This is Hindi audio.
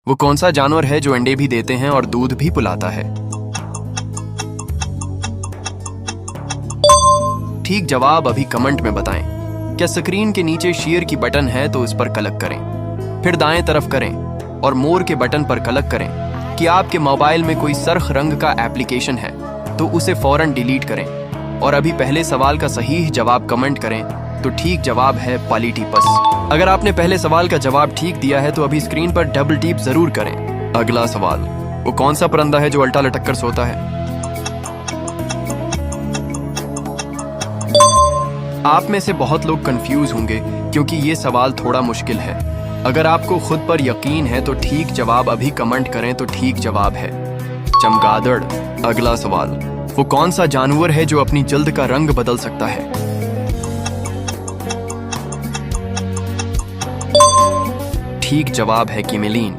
वो कौन सा जानवर है जो अंडे भी देते हैं और दूध भी पिलाता है? ठीक जवाब अभी कमेंट में बताएं। क्या स्क्रीन के नीचे शेयर की बटन है तो उस पर क्लिक करें, फिर दाएं तरफ करें और मोर के बटन पर क्लिक करें। कि आपके मोबाइल में कोई सरख रंग का एप्लीकेशन है तो उसे फौरन डिलीट करें। और अभी पहले सवाल का सही जवाब कमेंट करें तो ठीक जवाब है पॉलीटिपस। अगर आपने पहले सवाल का जवाब ठीक दिया है तो अभी स्क्रीन पर डबल टैप जरूर करें। अगला सवाल, वो कौन सा परिंदा है जो उल्टा लटक कर सोता है? आप में से बहुत लोग कंफ्यूज होंगे क्योंकि ये सवाल थोड़ा मुश्किल है। अगर आपको खुद पर यकीन है तो ठीक जवाब अभी कमेंट करें तो ठीक जवाब है चमगादड़। अगला सवाल, वो कौन सा जानवर है जो अपनी जल्द का रंग बदल सकता है? ठीक जवाब है किमिलीन।